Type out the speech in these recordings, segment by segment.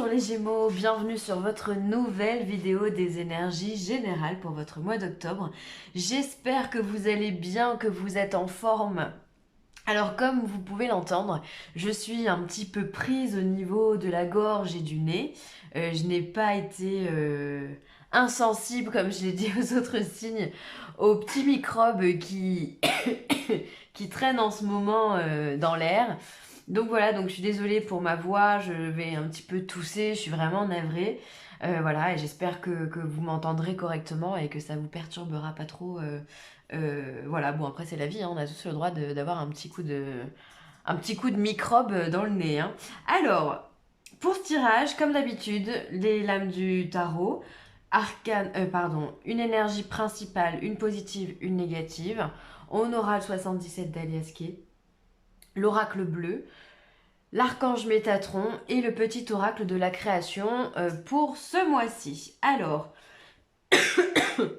les Gémeaux, bienvenue sur votre nouvelle vidéo des énergies générales pour votre mois d'octobre. J'espère que vous allez bien, que vous êtes en forme. Alors comme vous pouvez l'entendre, je suis un petit peu prise au niveau de la gorge et du nez. Je n'ai pas été insensible, comme je l'ai dit aux autres signes, aux petits microbes qui traînent en ce moment dans l'air. Donc voilà, donc je suis désolée pour ma voix, je vais un petit peu tousser, je suis vraiment navrée. Voilà, et j'espère que vous m'entendrez correctement et que ça vous perturbera pas trop. Voilà, bon après c'est la vie, hein, on a tous le droit d'avoir un petit coup de microbe dans le nez, hein. Alors, pour ce tirage, comme d'habitude, les lames du tarot, une énergie principale, une positive, une négative. On aura le 77 d'Aliasqué, l'oracle bleu, l'archange Métatron et le petit oracle de la création pour ce mois-ci. Alors,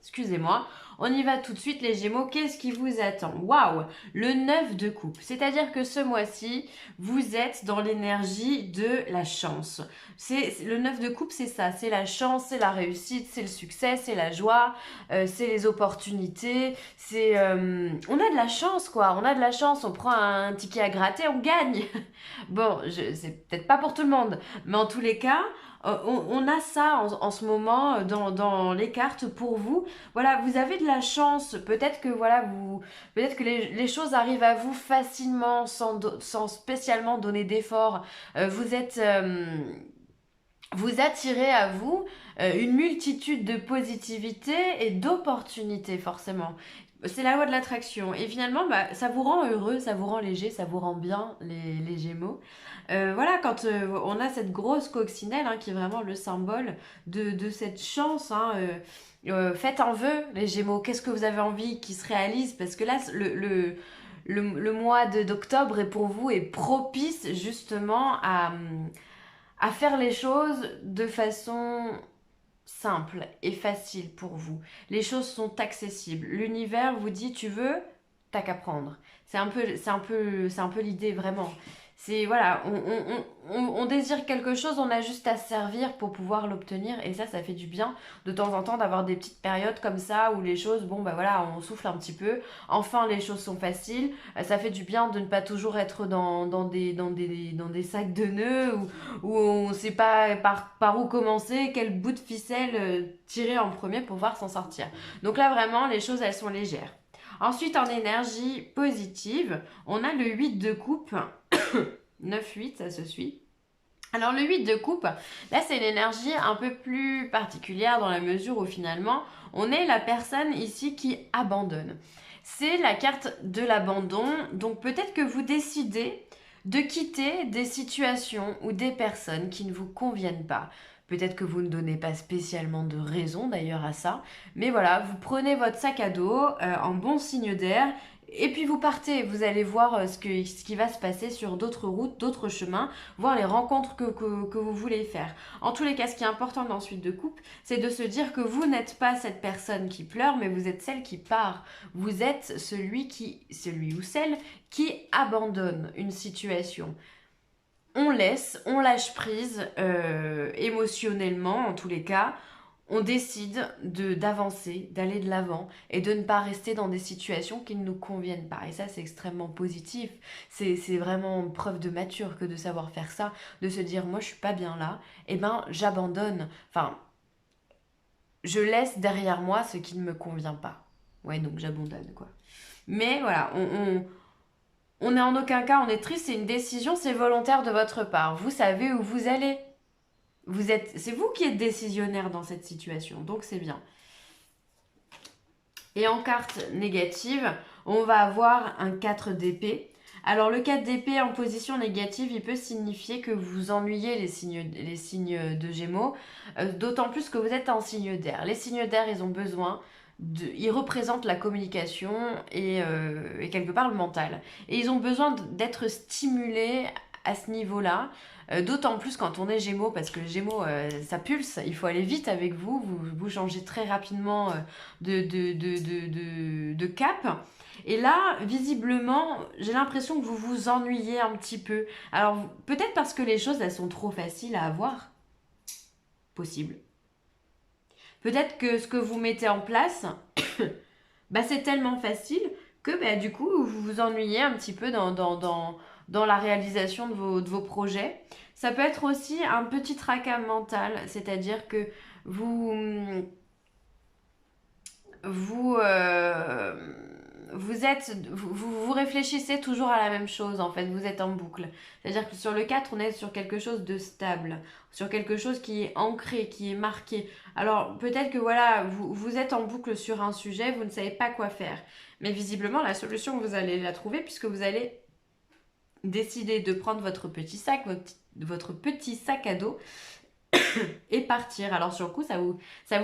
excusez-moi, on y va tout de suite les Gémeaux, qu'est-ce qui vous attend? Waouh, le 9 de coupe, c'est-à-dire que ce mois-ci, vous êtes dans l'énergie de la chance. Le 9 de coupe, c'est ça, c'est la chance, c'est la réussite, c'est le succès, c'est la joie, c'est les opportunités, on a de la chance quoi, on a de la chance, on prend un ticket à gratter, on gagne. Bon, c'est peut-être pas pour tout le monde, mais en tous les cas, on a ça en ce moment dans les cartes pour vous. Voilà, vous avez de la chance. Peut-être que voilà, peut-être que les choses arrivent à vous facilement, sans spécialement donner d'efforts. Vous attirez à vous une multitude de positivité et d'opportunités forcément. C'est la loi de l'attraction. Et finalement, bah, ça vous rend heureux, ça vous rend léger, ça vous rend bien, les Gémeaux. Voilà, quand on a cette grosse coccinelle, hein, qui est vraiment le symbole de cette chance, hein, faites un vœu, les Gémeaux. Qu'est-ce que vous avez envie qui se réalise? Parce que là, le mois d'octobre est pour vous est propice justement à faire les choses de façon simple et facile pour vous. Les choses sont accessibles. L'univers vous dit tu veux, t'as qu'à prendre. C'est un peu l'idée vraiment. C'est voilà, on désire quelque chose, on a juste à se servir pour pouvoir l'obtenir et ça fait du bien de temps en temps d'avoir des petites périodes comme ça où les choses, bon bah voilà, on souffle un petit peu. Enfin, les choses sont faciles. Ça fait du bien de ne pas toujours être dans des sacs de nœuds où on ne sait pas par où commencer, quel bout de ficelle tirer en premier pour pouvoir s'en sortir. Donc là, vraiment, les choses, elles sont légères. Ensuite, en énergie positive, on a le 8 de coupe. 9-8, ça se suit. Alors le 8 de coupe, là c'est une énergie un peu plus particulière dans la mesure où finalement on est la personne ici qui abandonne. C'est la carte de l'abandon, donc peut-être que vous décidez de quitter des situations ou des personnes qui ne vous conviennent pas. Peut-être que vous ne donnez pas spécialement de raison d'ailleurs à ça, mais voilà, vous prenez votre sac à dos en bon signe d'air et puis vous partez, vous allez voir ce qui va se passer sur d'autres routes, d'autres chemins, voir les rencontres que vous voulez faire. En tous les cas, ce qui est important dans Suite de coupe, c'est de se dire que vous n'êtes pas cette personne qui pleure, mais vous êtes celle qui part. Vous êtes celui ou celle qui abandonne une situation. On laisse, on lâche prise émotionnellement en tous les cas. On décide d'avancer, d'aller de l'avant et de ne pas rester dans des situations qui ne nous conviennent pas. Et ça, c'est extrêmement positif. C'est vraiment preuve de mature que de savoir faire ça, de se dire, moi, je suis pas bien là, et ben, j'abandonne. Enfin, je laisse derrière moi ce qui ne me convient pas. Ouais, donc j'abandonne, quoi. Mais voilà, on n'est en aucun cas, on est triste, c'est une décision, c'est volontaire de votre part. Vous savez où vous allez. C'est vous qui êtes décisionnaire dans cette situation, donc c'est bien. Et en carte négative, on va avoir un 4 d'épée. Alors le 4 d'épée en position négative, il peut signifier que vous ennuyez les signes de Gémeaux, d'autant plus que vous êtes en signe d'air. Les signes d'air, ils ont besoin ils représentent la communication et quelque part le mental. Et ils ont besoin d'être stimulés à ce niveau-là. D'autant plus quand on est Gémeaux, parce que Gémeaux, ça pulse, il faut aller vite avec vous changez très rapidement de cap. Et là, visiblement, j'ai l'impression que vous vous ennuyez un petit peu. Alors, peut-être parce que les choses, elles sont trop faciles à avoir. possible. Peut-être que ce que vous mettez en place, bah, c'est tellement facile que bah, du coup, vous vous ennuyez un petit peu dans la réalisation de vos projets. Ça peut être aussi un petit tracas mental, c'est-à-dire que vous, vous, vous réfléchissez toujours à la même chose en fait, vous êtes en boucle. C'est-à-dire que sur le 4, on est sur quelque chose de stable, sur quelque chose qui est ancré, qui est marqué. Alors peut-être que voilà, vous êtes en boucle sur un sujet, vous ne savez pas quoi faire. Mais visiblement, la solution, vous allez la trouver puisque vous allez décider de prendre votre petit sac, votre petit sac à dos et partir. Alors sur le coup, ça vous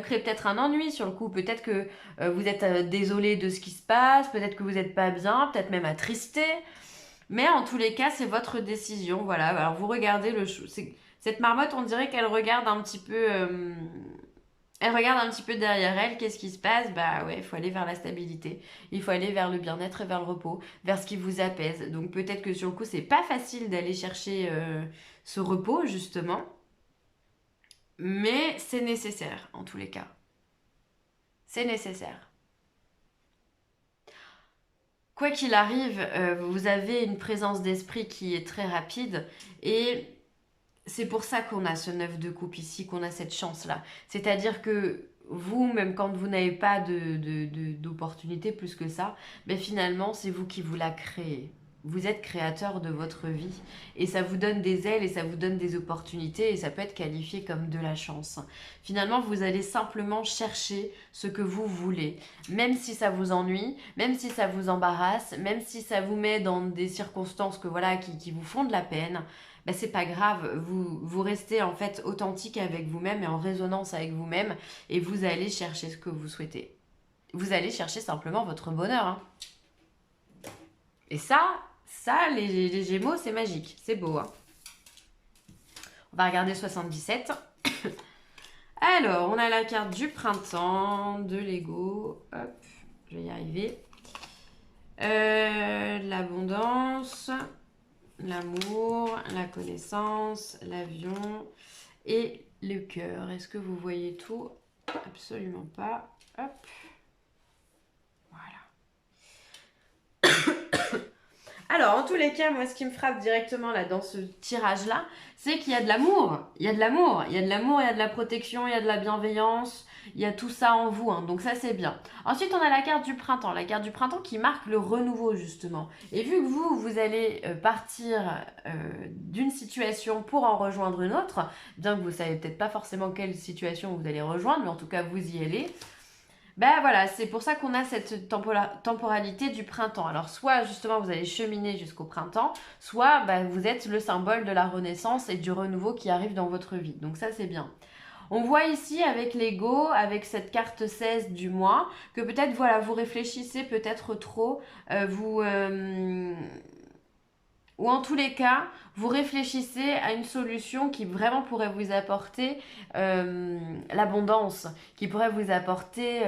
crée peut-être un ennui sur le coup. Peut-être que vous êtes désolé de ce qui se passe, peut-être que vous n'êtes pas bien, peut-être même attristé. Mais en tous les cas, c'est votre décision. Voilà. Alors vous regardez cette marmotte, on dirait qu'elle regarde un petit peu. Elle regarde un petit peu derrière elle, qu'est-ce qui se passe? Bah ouais, il faut aller vers la stabilité, il faut aller vers le bien-être et vers le repos, vers ce qui vous apaise. Donc peut-être que sur le coup, c'est pas facile d'aller chercher ce repos, justement. Mais c'est nécessaire, en tous les cas. C'est nécessaire. Quoi qu'il arrive, vous avez une présence d'esprit qui est très rapide et c'est pour ça qu'on a ce 9 de coupe ici, qu'on a cette chance-là. C'est-à-dire que vous, même quand vous n'avez pas d'opportunité plus que ça, mais finalement, c'est vous qui vous la créez. Vous êtes créateur de votre vie et ça vous donne des ailes et ça vous donne des opportunités et ça peut être qualifié comme de la chance. Finalement, vous allez simplement chercher ce que vous voulez, même si ça vous ennuie, même si ça vous embarrasse, même si ça vous met dans des circonstances que voilà qui vous font de la peine. Ben, c'est pas grave, vous restez en fait authentique avec vous-même et en résonance avec vous-même et vous allez chercher ce que vous souhaitez. Vous allez chercher simplement votre bonheur. Hein. Et ça, les Gémeaux, c'est magique, c'est beau. Hein. On va regarder 77. Alors, on a la carte du printemps, de l'ego. Hop, je vais y arriver. L'abondance, l'amour, la connaissance, l'avion et le cœur. Est-ce que vous voyez tout? Absolument pas. Hop. Alors, en tous les cas, moi, ce qui me frappe directement là dans ce tirage-là, c'est qu'il y a de l'amour. Il y a de l'amour. Il y a de l'amour, il y a de la protection, il y a de la bienveillance. Il y a tout ça en vous. Hein, donc ça, c'est bien. Ensuite, on a la carte du printemps. La carte du printemps qui marque le renouveau, justement. Et vu que vous allez partir d'une situation pour en rejoindre une autre, bien que vous ne savez peut-être pas forcément quelle situation vous allez rejoindre, mais en tout cas, vous y allez. Ben voilà, c'est pour ça qu'on a cette temporalité du printemps. Alors soit justement vous allez cheminer jusqu'au printemps, soit ben, vous êtes le symbole de la renaissance et du renouveau qui arrive dans votre vie. Donc ça c'est bien. On voit ici avec l'ego, avec cette carte 16 du mois, que peut-être voilà, vous réfléchissez peut-être trop, ou en tous les cas, vous réfléchissez à une solution qui vraiment pourrait vous apporter l'abondance, qui pourrait vous apporter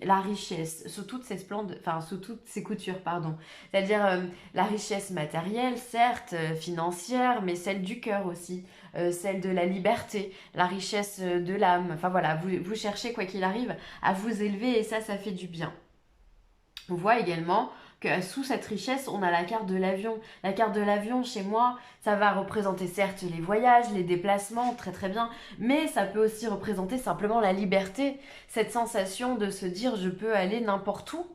la richesse, sous toutes ses sous toutes ses coutures, pardon. C'est-à-dire la richesse matérielle, certes, financière, mais celle du cœur aussi, celle de la liberté, la richesse de l'âme. Enfin voilà, vous cherchez, quoi qu'il arrive, à vous élever et ça fait du bien. On voit également que sous cette richesse, on a la carte de l'avion. La carte de l'avion, chez moi, ça va représenter certes les voyages, les déplacements, très très bien, mais ça peut aussi représenter simplement la liberté, cette sensation de se dire je peux aller n'importe où,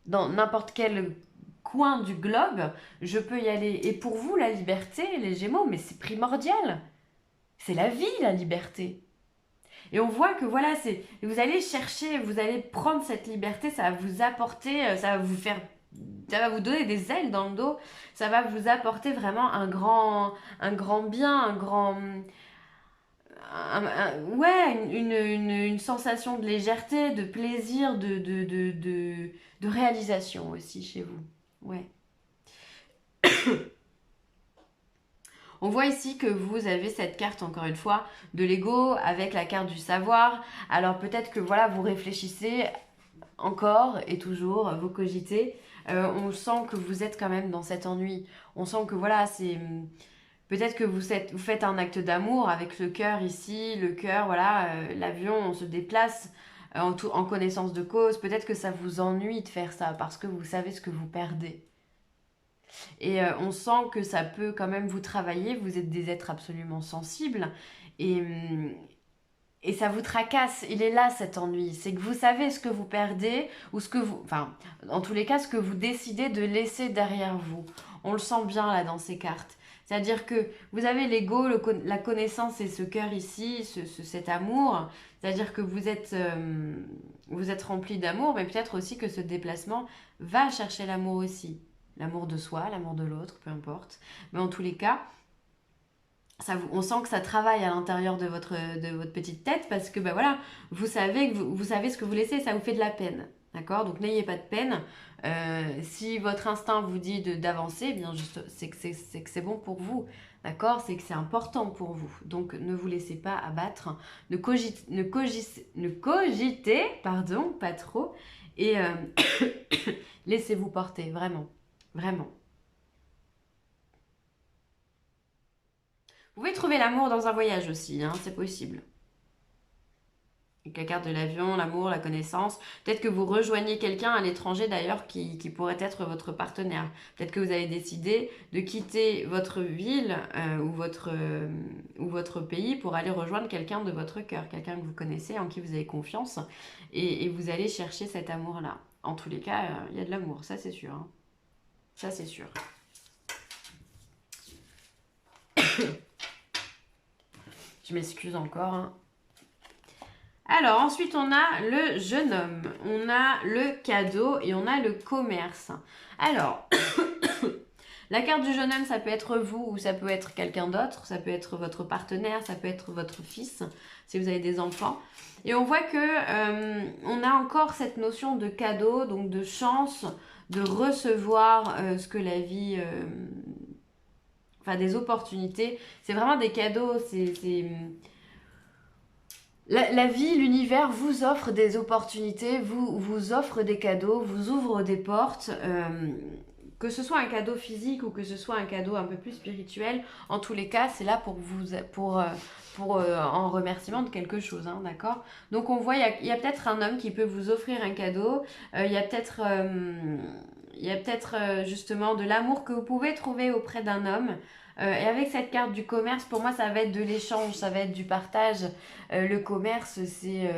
dans n'importe quel coin du globe, je peux y aller. Et pour vous, la liberté, les Gémeaux, mais c'est primordial. C'est la vie, la liberté. Et on voit que voilà, vous allez chercher, vous allez prendre cette liberté, ça va vous apporter, ça va vous donner des ailes dans le dos, ça va vous apporter vraiment un grand bien, ouais, une sensation de légèreté, de plaisir, de réalisation aussi chez vous. Ouais. On voit ici que vous avez cette carte, encore une fois, de l'ego avec la carte du savoir. Alors peut-être que voilà, vous réfléchissez encore et toujours, vous cogitez. On sent que vous êtes quand même dans cet ennui. On sent que voilà, Peut-être que vous faites un acte d'amour avec le cœur ici, le cœur, voilà, l'avion, on se déplace en connaissance de cause. Peut-être que ça vous ennuie de faire ça parce que vous savez ce que vous perdez. Et on sent que ça peut quand même vous travailler. Vous êtes des êtres absolument sensibles. Et, hum, et ça vous tracasse. Il est là cet ennui. C'est que vous savez ce que vous perdez ou ce que vous. Enfin, en tous les cas, ce que vous décidez de laisser derrière vous. On le sent bien là dans ces cartes. C'est-à-dire que vous avez l'ego, la connaissance et ce cœur ici, cet amour. C'est-à-dire que vous êtes rempli d'amour, mais peut-être aussi que ce déplacement va chercher l'amour aussi. L'amour de soi, l'amour de l'autre, peu importe. Mais en tous les cas, on sent que ça travaille à l'intérieur de votre petite tête parce que bah voilà, vous savez ce que vous laissez, ça vous fait de la peine. D'accord. Donc n'ayez pas de peine. Si votre instinct vous dit d'avancer, eh bien c'est que c'est bon pour vous. D'accord. C'est que c'est important pour vous. Donc ne vous laissez pas abattre. Ne cogitez, pardon, pas trop. Et laissez-vous porter, vraiment. Vraiment. Vous pouvez trouver l'amour dans un voyage aussi, hein, c'est possible. Avec la carte de l'avion, l'amour, la connaissance. Peut-être que vous rejoignez quelqu'un à l'étranger d'ailleurs qui pourrait être votre partenaire. Peut-être que vous avez décidé de quitter votre ville ou votre pays pour aller rejoindre quelqu'un de votre cœur, quelqu'un que vous connaissez, en qui vous avez confiance. Et vous allez chercher cet amour-là. En tous les cas, il y a de l'amour, ça c'est sûr. Hein. Ça c'est sûr. Je m'excuse encore. Hein. Alors, ensuite, on a le jeune homme, on a le cadeau et on a le commerce. Alors, la carte du jeune homme, ça peut être vous ou ça peut être quelqu'un d'autre. Ça peut être votre partenaire, ça peut être votre fils, si vous avez des enfants. Et on voit que on a encore cette notion de cadeau, donc de chance, de recevoir ce que la vie... enfin, des opportunités. C'est vraiment des cadeaux, la vie, l'univers vous offre des opportunités, vous offre des cadeaux, vous ouvre des portes, que ce soit un cadeau physique ou que ce soit un cadeau un peu plus spirituel. En tous les cas, c'est là en remerciement de quelque chose, hein, d'accord. Donc on voit, il y a peut-être un homme qui peut vous offrir un cadeau. Il y a peut-être justement de l'amour que vous pouvez trouver auprès d'un homme. Et avec cette carte du commerce, pour moi, ça va être de l'échange, ça va être du partage. Le commerce, c'est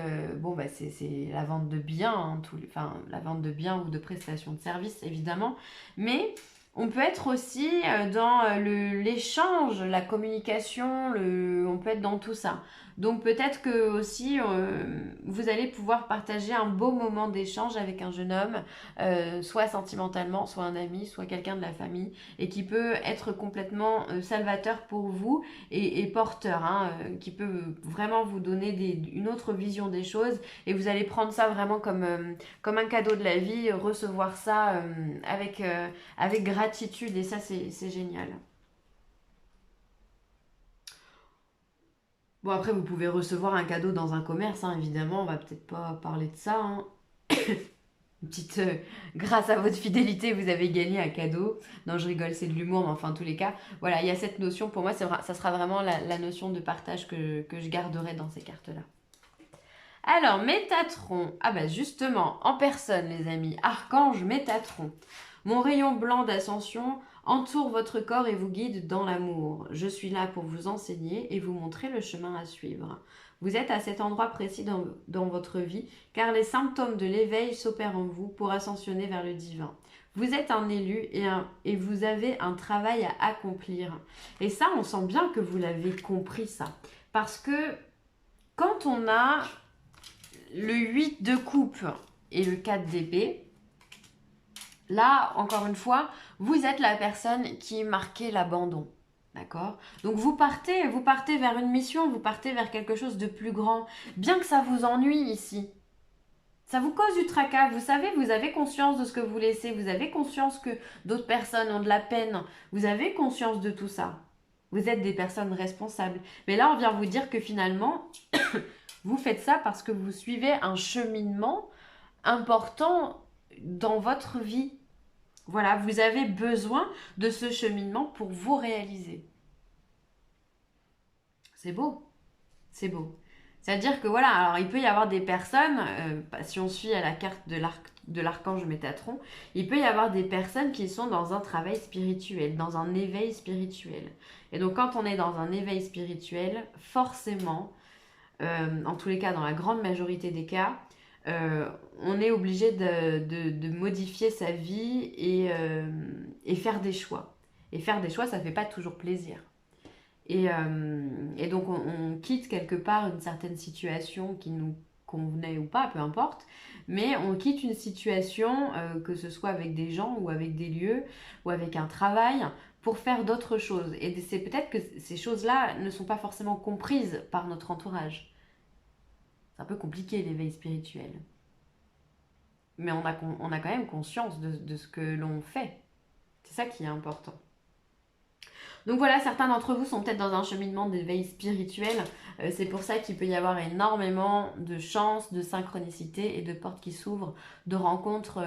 la vente de biens, hein, enfin la vente de biens ou de prestations de services, évidemment. Mais on peut être aussi dans l'échange, la communication, on peut être dans tout ça. Donc peut-être que aussi vous allez pouvoir partager un beau moment d'échange avec un jeune homme, soit sentimentalement, soit un ami, soit quelqu'un de la famille, et qui peut être complètement salvateur pour vous et porteur, hein, qui peut vraiment vous donner une autre vision des choses, et vous allez prendre ça vraiment comme un cadeau de la vie, recevoir ça avec gratitude, et ça c'est génial. Bon, après, vous pouvez recevoir un cadeau dans un commerce, hein, évidemment, on va peut-être pas parler de ça. Hein. Une petite, grâce à votre fidélité, vous avez gagné un cadeau. Non, je rigole, c'est de l'humour, mais enfin, en tous les cas, voilà, il y a cette notion, pour moi, ça sera vraiment la notion de partage que je garderai dans ces cartes-là. Alors, Métatron, ah bah justement, en personne, les amis, Archange Métatron. Mon rayon blanc d'ascension entoure votre corps et vous guide dans l'amour. Je suis là pour vous enseigner et vous montrer le chemin à suivre. Vous êtes à cet endroit précis dans votre vie, car les symptômes de l'éveil s'opèrent en vous pour ascensionner vers le divin. Vous êtes un élu et vous avez un travail à accomplir. Et ça, on sent bien que vous l'avez compris, ça. Parce que quand on a le 8 de coupe et le 4 d'épée, là, encore une fois, vous êtes la personne qui marquait l'abandon. D'accord. Donc vous partez vers une mission, vous partez vers quelque chose de plus grand. Bien que ça vous ennuie ici. Ça vous cause du tracas. Vous savez, vous avez conscience de ce que vous laissez. Vous avez conscience que d'autres personnes ont de la peine. Vous avez conscience de tout ça. Vous êtes des personnes responsables. Mais là, on vient vous dire que finalement, vous faites ça parce que vous suivez un cheminement important dans votre vie. Voilà, vous avez besoin de ce cheminement pour vous réaliser. C'est beau. C'est beau. C'est-à-dire que voilà, alors il peut y avoir des personnes, si on suit à la carte de l'archange Métatron, il peut y avoir des personnes qui sont dans un travail spirituel, dans un éveil spirituel. Et donc quand on est dans un éveil spirituel, forcément, en tous les cas, dans la grande majorité des cas, on est obligé de modifier sa vie et faire des choix. Et faire des choix, ça ne fait pas toujours plaisir. Et donc on quitte quelque part une certaine situation qui nous convenait ou pas, peu importe, mais on quitte une situation, que ce soit avec des gens ou avec des lieux ou avec un travail, pour faire d'autres choses. Et c'est peut-être que ces choses-là ne sont pas forcément comprises par notre entourage. C'est un peu compliqué l'éveil spirituel. Mais on a quand même conscience de ce que l'on fait. C'est ça qui est important. Donc voilà, certains d'entre vous sont peut-être dans un cheminement d'éveil spirituel. C'est pour ça qu'il peut y avoir énormément de chances, de synchronicité et de portes qui s'ouvrent, de rencontres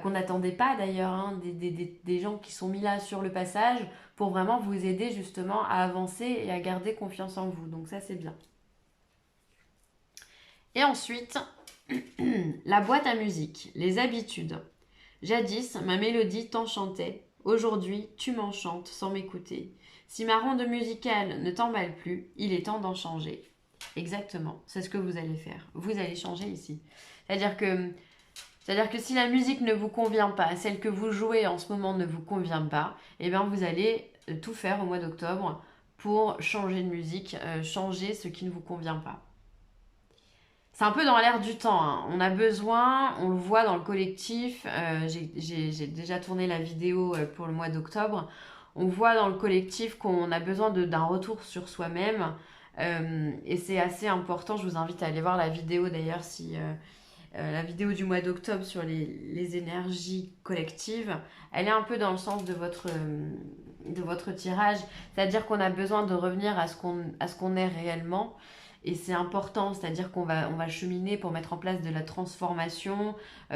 qu'on n'attendait pas d'ailleurs, hein, des gens qui sont mis là sur le passage pour vraiment vous aider justement à avancer et à garder confiance en vous. Donc ça c'est bien. Et ensuite, la boîte à musique, les habitudes. Jadis, ma mélodie t'enchantait. Aujourd'hui, tu m'enchantes sans m'écouter. Si ma ronde musicale ne t'emballe plus, il est temps d'en changer. Exactement, c'est ce que vous allez faire. Vous allez changer ici. C'est-à-dire que si la musique ne vous convient pas, celle que vous jouez en ce moment ne vous convient pas, eh bien vous allez tout faire au mois d'octobre pour changer de musique, changer ce qui ne vous convient pas. C'est un peu dans l'air du temps, hein. On a besoin, on le voit dans le collectif, j'ai déjà tourné la vidéo pour le mois d'octobre, on voit dans le collectif qu'on a besoin d'un retour sur soi-même, et c'est assez important. Je vous invite à aller voir la vidéo d'ailleurs, si la vidéo du mois d'octobre sur les énergies collectives, elle est un peu dans le sens de votre tirage, c'est-à-dire qu'on a besoin de revenir à ce qu'on est réellement. Et c'est important, c'est-à-dire qu'on va cheminer pour mettre en place de la transformation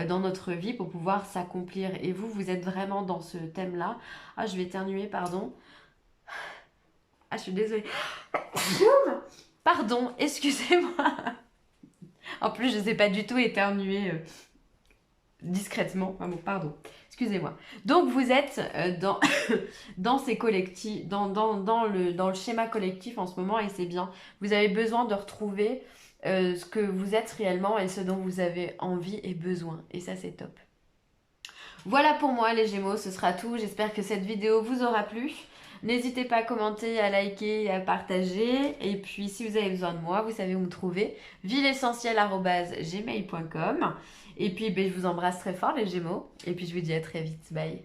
dans notre vie pour pouvoir s'accomplir. Et vous êtes vraiment dans ce thème-là. Ah, je vais éternuer, pardon. Ah, je suis désolée. Pardon, excusez-moi. En plus, je ne sais pas du tout éternuer discrètement. Enfin bon, pardon. Excusez-moi. Donc vous êtes dans ces collectifs, dans le schéma collectif en ce moment, et c'est bien. Vous avez besoin de retrouver ce que vous êtes réellement et ce dont vous avez envie et besoin. Et ça, c'est top. Voilà pour moi les Gémeaux, ce sera tout. J'espère que cette vidéo vous aura plu. N'hésitez pas à commenter, à liker et à partager. Et puis si vous avez besoin de moi, vous savez où me trouver. villeessentielle@gmail.com. Et puis je vous embrasse très fort les Gémeaux. Et puis je vous dis à très vite. Bye.